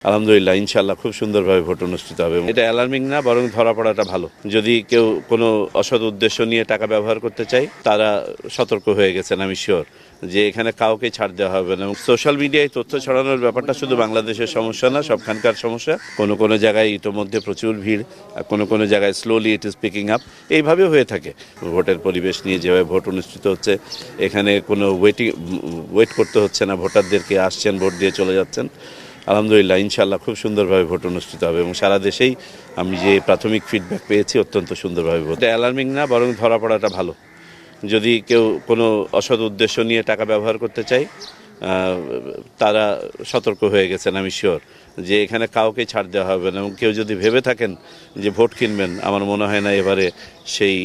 আলহামদুলিল্লাহ, ইনশাআল্লাহ খুব সুন্দরভাবে ভোট অনুষ্ঠিত হবে। এটা অ্যালার্মিং না, বরং ধরা পড়াটা ভালো। যদি কেউ কোনো অসৎ উদ্দেশ্য নিয়ে টাকা ব্যবহার করতে চায়, তারা সতর্ক হয়ে গেছেন, আমি শিওর যে এখানে কাউকে ছাড় দেওয়া হবে না। এবং সোশ্যাল মিডিয়ায় তথ্য ছড়ানোর ব্যাপারটা শুধু বাংলাদেশের সমস্যা না, সবখানকার সমস্যা। কোনো কোনো জায়গায় ইতোমধ্যে প্রচুর ভিড়, কোনো কোনো জায়গায় slowly it is picking up, এইভাবে হয়ে থাকে। ভোটের পরিবেশ নিয়ে যেভাবে ভোট অনুষ্ঠিত হচ্ছে, এখানে কোনো ওয়েট করতে হচ্ছে না, ভোটারদেরকে আসছেন, ভোট দিয়ে চলে যাচ্ছেন। আলহামদুলিল্লাহ, ইনশাআল্লাহ খুব সুন্দরভাবে ভোট অনুষ্ঠিত হবে এবং সারা দেশেই আমি যে প্রাথমিক ফিডব্যাক পেয়েছি, অত্যন্ত সুন্দরভাবে ভোট। এটা অ্যালার্মিং না, বরং ধরা পড়াটা ভালো। যদি কেউ কোনো অসৎ উদ্দেশ্য নিয়ে টাকা ব্যবহার করতে চায়, তারা সতর্ক হয়ে গেছেন, আমি শিওর যে এখানে কাউকে ছাড় দেওয়া হবে না। এবং কেউ যদি ভেবে থাকেন যে ভোট কিনবেন, আমার মনে হয় না এবারে সেই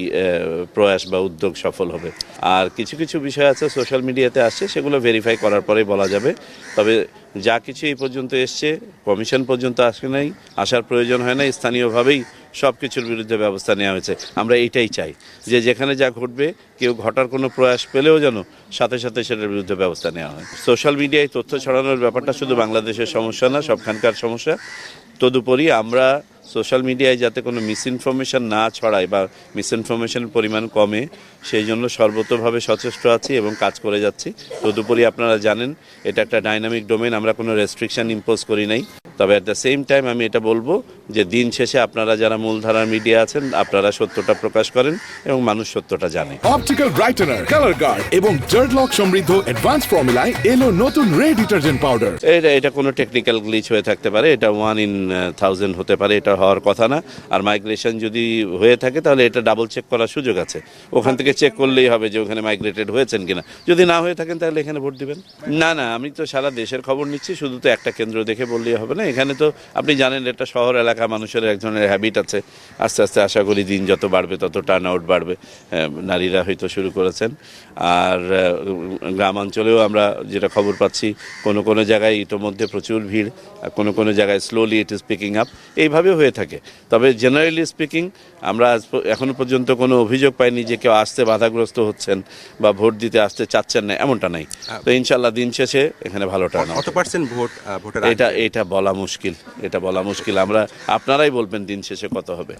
প্রয়াস বা উদ্যোগ সফল হবে। আর কিছু কিছু বিষয় আছে সোশ্যাল মিডিয়াতে আসছে, সেগুলো ভেরিফাই করার পরেই বলা যাবে। তবে যা কিছু এই পর্যন্ত এসছে, কমিশন পর্যন্ত আসে নাই, আসার প্রয়োজন হয় না, স্থানীয়ভাবেই সব কিছুর বিরুদ্ধে ব্যবস্থা নেওয়া হয়েছে। আমরা এইটাই চাই যে যেখানে যা ঘটবে, কেউ ঘটার কোনো প্রয়াস পেলেও যেন সাথে সাথে সেটার বিরুদ্ধে ব্যবস্থা নেওয়া হয়। সোশ্যাল মিডিয়ায় তথ্য ছড়ানোর ব্যাপারটা শুধু বাংলাদেশের সমস্যা না, সবখানকার সমস্যা। তদুপরি আমরা সোশ্যাল মিডিয়ায় যাতে কোনো মিসইনফরমেশন না ছড়ায় বা মিসইনফরমেশনের পরিমাণ কমে, সেই জন্য সর্বতোভাবে সচেষ্ট আছি এবং কাজ করে যাচ্ছি। তদুপরি আপনারা জানেন, এটা একটা ডাইনামিক ডোমেন, আমরা কোনো রেস্ট্রিকশন ইম্পোজ করি নাই। তবে অ্যাট দ্য সেম টাইম আমি এটা বলবো যে দিন শেষে আপনারা যারা মূলধারার মিডিয়া আছেন, আপনারা সত্যটা প্রকাশ করেন এবং মানুষ সত্যটা জানে। অপটিক্যাল ব্রাইটেনার, কালার গার্ড এবং জার্ড লক সমৃদ্ধ অ্যাডভান্স ফর্মুলায় এলো নতুন রে ডিটারজেন্ট পাউডার। এটা কোনো টেকনিক্যাল গ্লিচ হয়ে থাকতে পারে, এটা 1 in 1000 হতে পারে, এটা হওয়ার কথা না। আর মাইগ্রেশন যদি হয়ে থাকে, তাহলে এটা ডাবল চেক করার সুযোগ আছে। ওখান থেকে চেক করলেই হবে যে ওখানে মাইগ্রেটেড হয়েছেন কিনা। যদি না হয়ে থাকেন, তাহলে এখানে ভোট দিবেন। না না, আমি তো সারা দেশের খবর নিচ্ছি, শুধু তো একটা কেন্দ্র দেখে বললেই হবে না। এখানে তো আপনি জানেন, এটা শহর এলাকা, মানুষের এক ধরনের হ্যাবিট আছে। আস্তে আস্তে আশা করি দিন যত বাড়বে, তত টার্ন আউট বাড়বে। নারীরা হয়তো শুরু করেছেন। আর গ্রামাঞ্চলেও আমরা যেটা খবর পাচ্ছি, কোনো কোনো জায়গায় ইতোমধ্যে প্রচুর ভিড়, কোনো কোনো জায়গায় slowly it is picking up, এইভাবে হয়ে থাকে। তবে জেনারেলি স্পিকিং, আমরা এখনো পর্যন্ত কোনো অভিযোগ পাইনি যে কেউ আসতে বাধাগ্রস্ত হচ্ছেন বা ভোট দিতে আসতে চাচ্ছেন না, এমনটা নাই। তো ইনশাল্লাহ দিন শেষে এখানে ভালো টার্ন আউট। কত পার্সেন্ট ভোট ভোটার? এটা বলা মুশকিল, আমরা আপনারাই বলবেন দিন শেষে কত হবে।